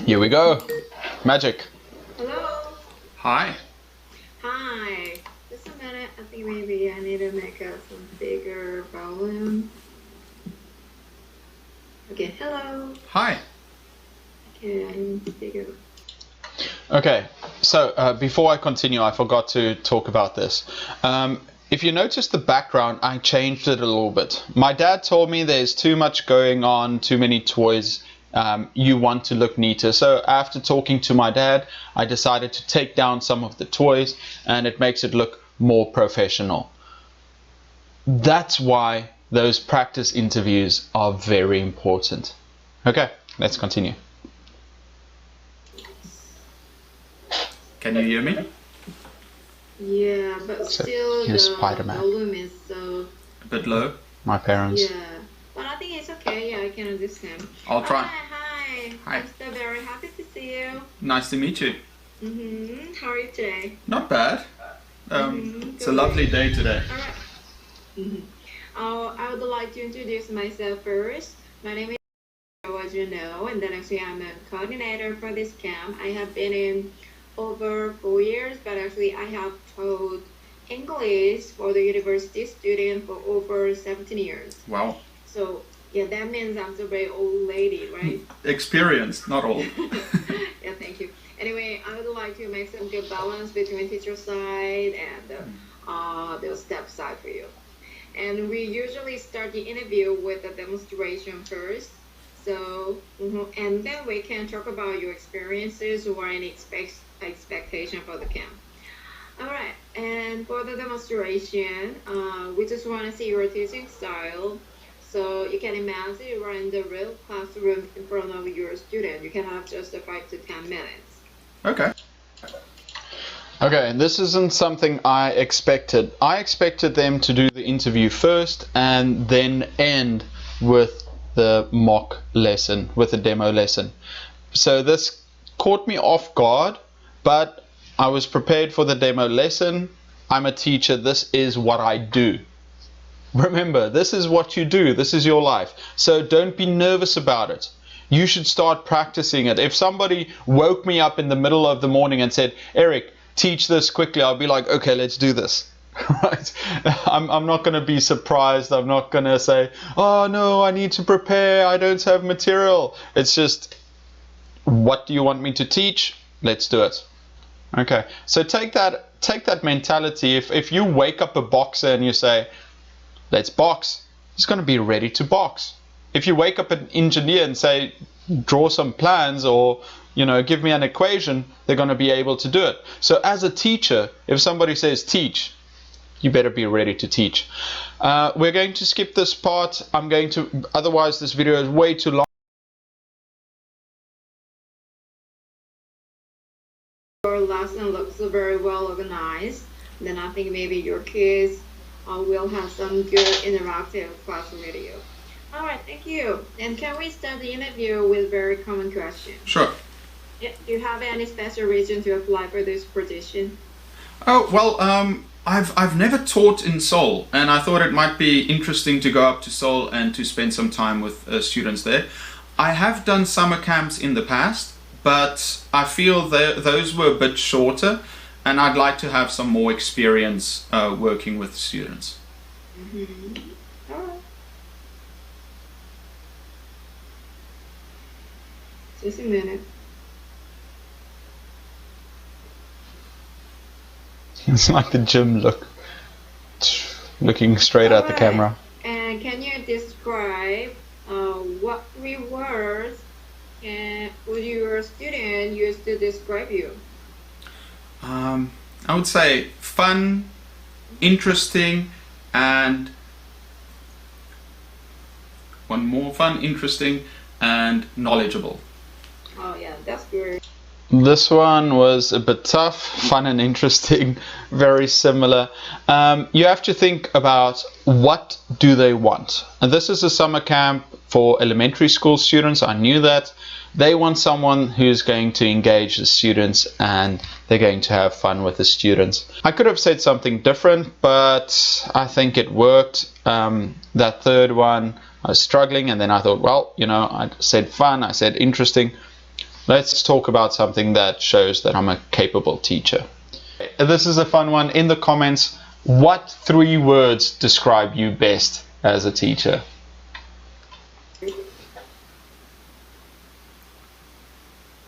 Here we go. Magic. Hello. Hi. Hi. Just a minute. I think maybe I need to make some bigger volume. Okay. Hello. Hi. Okay, I need bigger. Okay, so before I continue, I forgot to talk about this. If you notice the background, I changed it a little bit. My dad told me there's too much going on, too many toys. You want to look neater. So after talking to my dad, I decided to take down some of the toys, and it makes it look more professional. That's why those practice interviews are very important. Okay, let's continue. Can you hear me? Yeah, but So, still here's the Spider-Man. volume is so. A bit low? My parents. Yeah, but I think it's okay. Yeah, I can understand. I'll try. Hi. Hi. I'm still very happy to see you. Nice to meet you. How are you today? Not bad. It's a lovely day today. All right. I would like to introduce myself first. My name is, as you know, and then actually I'm a coordinator for this camp. I have been in over 4 years, but actually I have taught English for the university student for over 17 years. Wow. So yeah, that means I'm a very old lady, right? Experienced, not old. Yeah, thank you. Anyway, I would like to make some good balance between teacher side and the staff side for you. And we usually start the interview with a demonstration first. So, and then we can talk about your experiences or any expectation for the camp. All right, and for the demonstration, we just want to see your teaching style. So you can imagine you are in the real classroom in front of your student. You can have just 5 to 10 minutes. Okay. Okay, this isn't something I expected. I expected them to do the interview first and then end with the mock lesson, with the demo lesson. So this caught me off guard, but I was prepared for the demo lesson. I'm a teacher. This is what I do. Remember, this is what you do. This is your life. So don't be nervous about it. You should start practicing it. If somebody woke me up in the middle of the morning and said, Eric, teach this quickly, I'll be like, okay, let's do this. Right? I'm not going to be surprised. I'm not going to say, oh no, I need to prepare. I don't have material. It's just, what do you want me to teach? Let's do it. Okay. So take that mentality. If you wake up a boxer and you say, let's box, he's going to be ready to box. If you wake up an engineer and say, draw some plans or, give me an equation, they're going to be able to do it. So as a teacher, if somebody says teach, you better be ready to teach. We're going to skip this part. Otherwise this video is way too long. Your lesson looks very well organized. Then I think maybe your kids will have some good interactive class with you. All right, thank you. And can we start the interview with very common questions? Sure. Yeah, do you have any special reason to apply for this position? Oh, well, I've never taught in Seoul, and I thought it might be interesting to go up to Seoul and to spend some time with students there. I have done summer camps in the past, but I feel that those were a bit shorter, and I'd like to have some more experience working with students. All right. Just a minute. It's like the gym look, looking straight at the camera. And can you describe what 3 words would your student use to describe you? I would say fun, interesting, and one more: fun, interesting, and knowledgeable. Oh yeah, that's good. This one was a bit tough, fun and interesting, very similar. You have to think about what do they want. And this is a summer camp for elementary school students. I knew that. They want someone who's going to engage the students and they're going to have fun with the students. I could have said something different, but I think it worked. That third one, I was struggling, and then I thought, well, I said fun, I said interesting. Let's talk about something that shows that I'm a capable teacher. This is a fun one. In the comments, what 3 words describe you best as a teacher?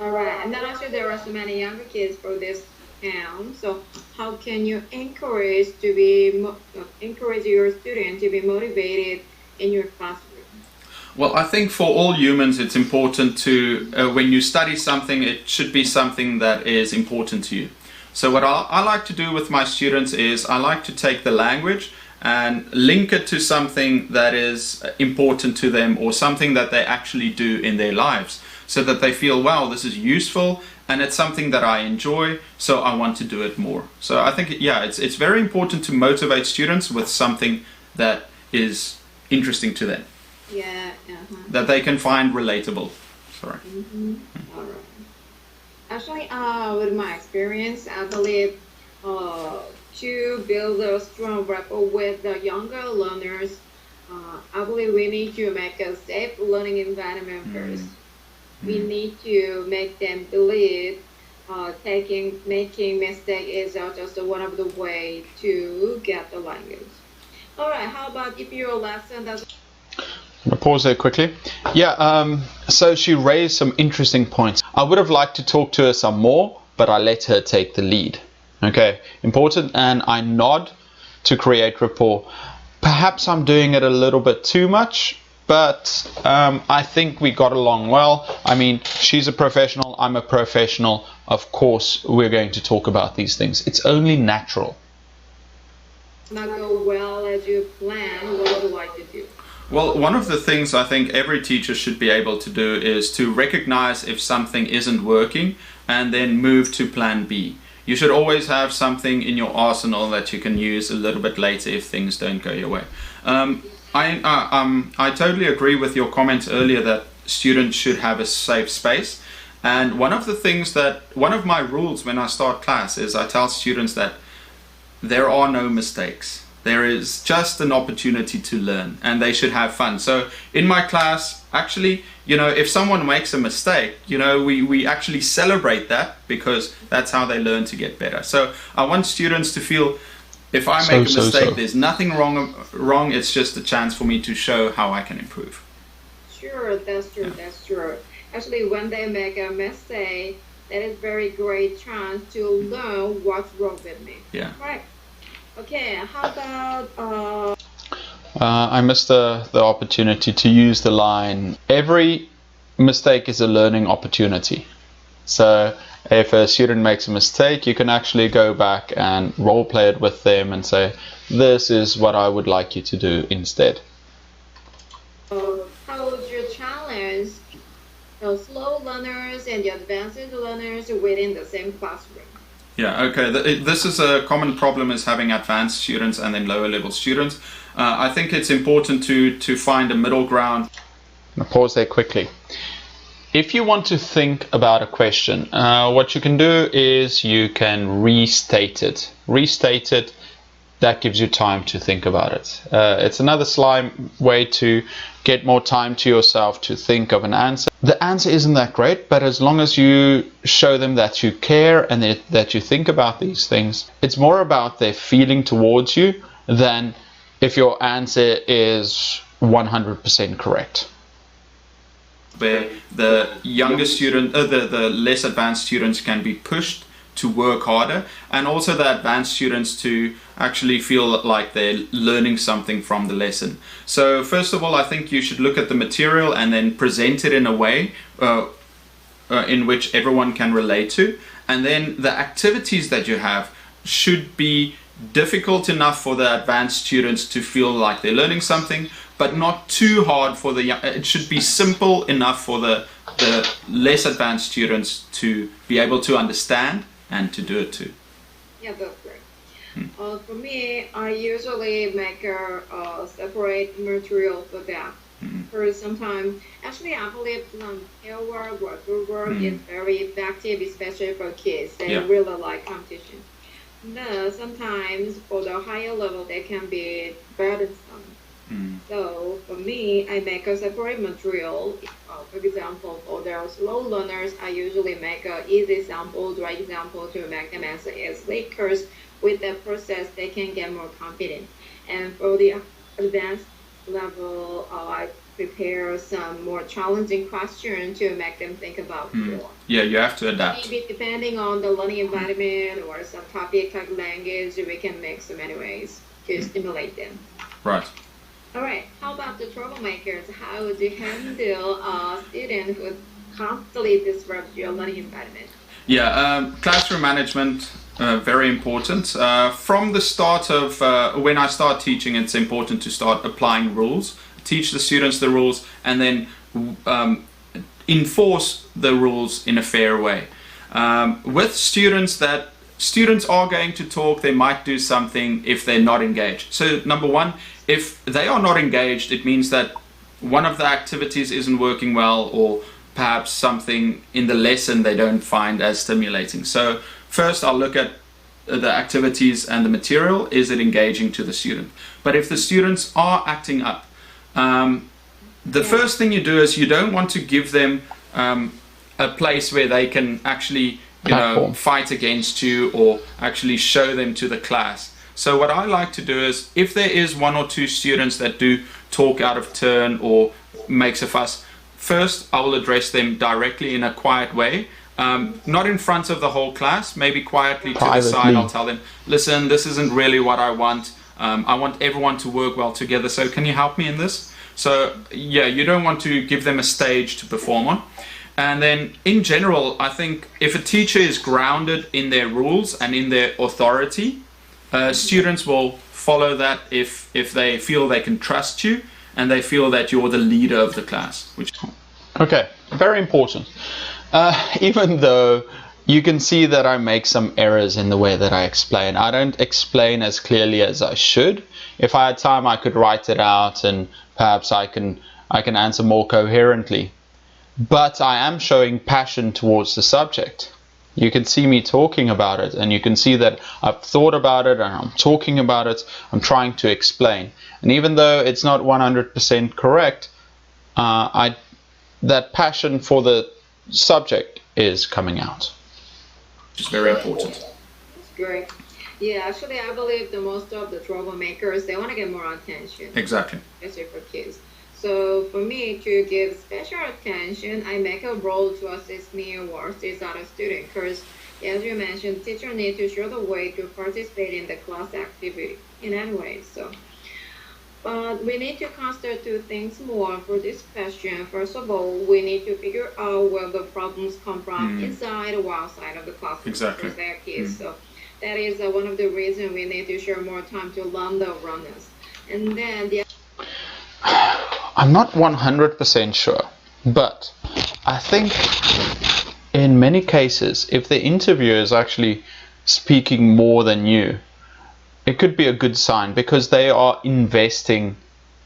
All right, and then actually there are so many younger kids for this town. So how can you encourage your student to be motivated in your classroom? Well, I think for all humans, it's important to, when you study something, it should be something that is important to you. So what I like to do with my students is I like to take the language and link it to something that is important to them or something that they actually do in their lives, so that they feel, wow, this is useful and it's something that I enjoy, so I want to do it more. So I think, yeah, it's very important to motivate students with something that is interesting to them. Yeah, that they can find relatable. Sorry. All right. Actually, with my experience, I believe to build a strong rapport with the younger learners, I believe we need to make a safe learning environment first. We need to make them believe making mistake is just one of the way to get the language. All right. How about if your lesson does? I'm gonna pause there quickly. Yeah, so she raised some interesting points. I would have liked to talk to her some more, but I let her take the lead. Okay, important, and I nod to create rapport. Perhaps I'm doing it a little bit too much, but I think we got along well. I mean, she's a professional, I'm a professional. Of course, we're going to talk about these things. It's only natural. Not go well as you plan, what would you like to do? Well, one of the things I think every teacher should be able to do is to recognize if something isn't working and then move to plan B. You should always have something in your arsenal that you can use a little bit later if things don't go your way. I totally agree with your comments earlier that students should have a safe space. And one of my rules when I start class is I tell students that there are no mistakes. There is just an opportunity to learn and they should have fun. So in my class, actually, if someone makes a mistake, we actually celebrate that because that's how they learn to get better. So I want students to feel if I make a mistake, there's nothing wrong. It's just a chance for me to show how I can improve. Sure, that's true, that's true. Actually, when they make a mistake, that is very great chance to learn what's wrong with me. Yeah. Right. Okay, how about I missed the opportunity to use the line, every mistake is a learning opportunity. So if a student makes a mistake, you can actually go back and role play it with them and say, this is what I would like you to do instead. how would you challenge the slow learners and the advanced learners within the same classroom? Yeah, okay. This is a common problem, is having advanced students and then lower level students. I think it's important to find a middle ground. I'm gonna pause there quickly. If you want to think about a question, what you can do is you can restate it. Restate it, that gives you time to think about it. It's another sly way to get more time to yourself to think of an answer. The answer isn't that great, but as long as you show them that you care and that you think about these things, it's more about their feeling towards you than if your answer is 100% correct. Where the younger student, the less advanced students can be pushed to work harder, and also the advanced students to actually feel like they're learning something from the lesson. So first of all, I think you should look at the material and then present it in a way in which everyone can relate to, and then the activities that you have should be difficult enough for the advanced students to feel like they're learning something, but not too hard for the young. It should be simple enough for the less advanced students to be able to understand and to do it too. Yeah, that's great. For me, I usually make a separate material for that. For sometimes, actually, I believe pair work or group work is very effective, especially for kids. They really like competition. No, sometimes for the higher level, they can be burdensome. So for me, I make a separate material For example, for those slow learners, I usually make an easy sample, dry example to make them answer easily, because with that process, they can get more confident. And for the advanced level, I prepare some more challenging questions to make them think about more. Yeah, you have to adapt. Maybe depending on the learning environment or some topic like language, we can make so many ways to stimulate them. Right. All right, how about the troublemakers? How would you handle a student who constantly disrupts your learning environment? Yeah, classroom management, very important. From the start of, when I start teaching, it's important to start applying rules, teach the students the rules, and then enforce the rules in a fair way. With students are going to talk, they might do something if they're not engaged. So number one, if they are not engaged, it means that one of the activities isn't working well, or perhaps something in the lesson they don't find as stimulating. So first I'll look at the activities and the material. Is it engaging to the student? But if the students are acting up, the first thing you do is you don't want to give them a place where they can actually fight against you or actually show them to the class. So what I like to do is, if there is one or two students that do talk out of turn or makes a fuss, first I will address them directly in a quiet way, not in front of the whole class, maybe quietly to the side. I'll tell them, listen, this isn't really what I want. I want everyone to work well together, so can you help me in this? So yeah, you don't want to give them a stage to perform on. And then in general, I think if a teacher is grounded in their rules and in their authority, students will follow that if they feel they can trust you and they feel that you're the leader of the class. Okay, very important. Even though you can see that I make some errors in the way that I explain. I don't explain as clearly as I should. If I had time, I could write it out and perhaps I can answer more coherently. But I am showing passion towards the subject. You can see me talking about it, and you can see that I've thought about it and I'm talking about it. I'm trying to explain. And even though it's not 100% correct, that passion for the subject is coming out. It's very important. That's great. Yeah, actually, I believe that most of the troublemakers, they want to get more attention. Exactly. Especially for kids. So for me to give special attention, I make a role to assist me or assist other students. Because as you mentioned, teacher need to show the way to participate in the class activity in any way. So, but we need to consider two things more for this question. First of all, we need to figure out where the problems come from, inside or outside of the classroom. Exactly. For their kids. So that is one of the reasons we need to share more time to learn the runners. And then the I'm not 100% sure, but I think in many cases, if the interviewer is actually speaking more than you, it could be a good sign because they are investing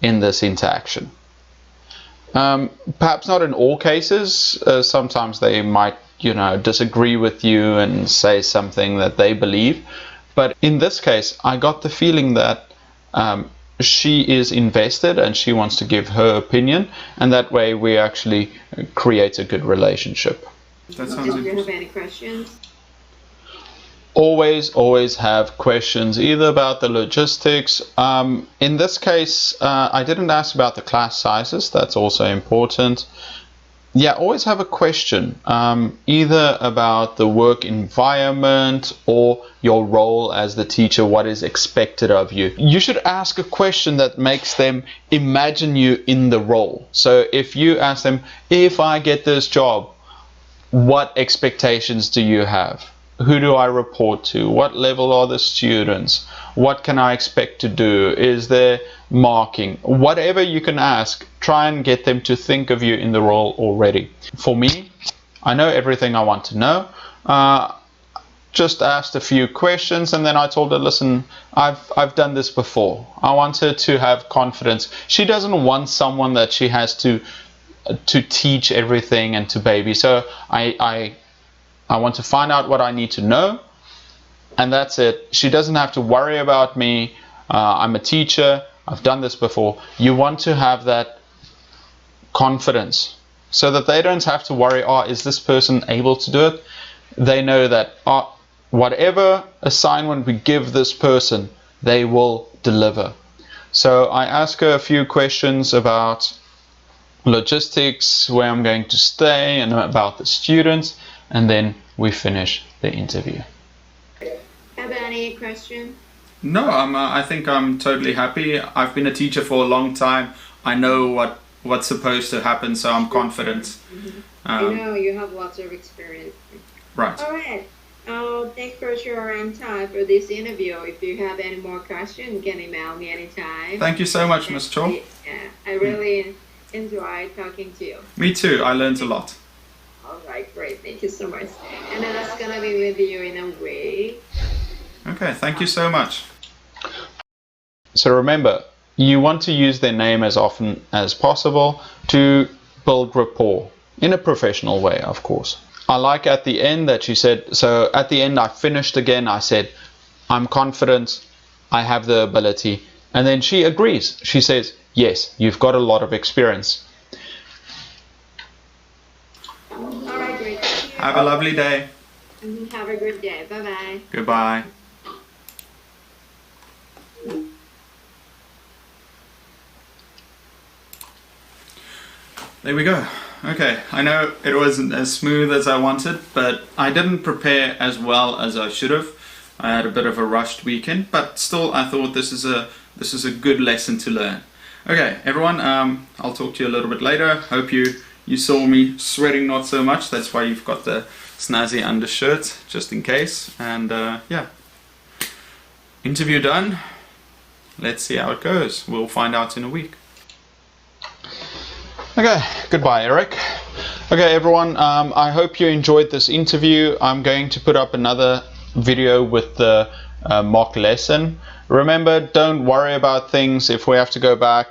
in this interaction. Perhaps not in all cases. Sometimes they might, disagree with you and say something that they believe. But in this case, I got the feeling that she is invested and she wants to give her opinion, and that way we actually create a good relationship. That sounds Do you have any questions? Always have questions, either about the logistics. In this case, I didn't ask about the class sizes. That's also important. Yeah, always have a question, either about the work environment or your role as the teacher, what is expected of you. You should ask a question that makes them imagine you in the role. So if you ask them, if I get this job, what expectations do you have? Who do I report to? What level are the students? What can I expect to do? Is there marking? Whatever you can ask, try and get them to think of you in the role already. For me, I know everything I want to know. Just asked a few questions and then I told her, listen, I've done this before. I want her to have confidence. She doesn't want someone that she has to teach everything and to baby. So I want to find out what I need to know, and that's it. She doesn't have to worry about me. I'm a teacher. I've done this before. You want to have that confidence so that they don't have to worry, oh, is this person able to do it? They know that whatever assignment we give this person, they will deliver. So I ask her a few questions about logistics, where I'm going to stay, and about the students, and then we finish the interview. Have any question? No, I think I'm totally happy. I've been a teacher for a long time. I know what's supposed to happen, so I'm confident. I know you have lots of experience. Right. All right. Thanks for sharing time for this interview. If you have any more questions, you can email me anytime. Thank you so much, Ms. Cho. Yeah, I really enjoyed talking to you. Me too. I learned a lot. All right, great. Thank you so much. And then that's gonna be with you in a week. Okay, thank you so much. So remember, you want to use their name as often as possible to build rapport in a professional way, of course. I like at the end that she said, so at the end I finished again, I said, I'm confident, I have the ability. And then she agrees. She says, yes, you've got a lot of experience. All right, great. Thank you. Have a lovely day. Have a good day. Bye-bye. Goodbye. There we go. Okay, I know it wasn't as smooth as I wanted, but I didn't prepare as well as I should have. I had a bit of a rushed weekend, but still I thought this is a good lesson to learn. Okay, everyone, I'll talk to you a little bit later. Hope you saw me sweating not so much. That's why you've got the snazzy undershirt, just in case. And yeah, interview done. Let's see how it goes. We'll find out in a week. Okay, goodbye, Eric. Okay, everyone, I hope you enjoyed this interview. I'm going to put up another video with the mock lesson. Remember, don't worry about things. If we have to go back,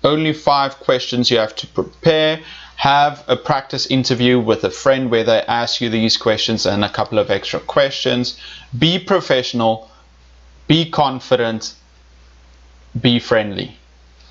only 5 questions you have to prepare. Have a practice interview with a friend where they ask you these questions and a couple of extra questions. Be professional, be confident, be friendly.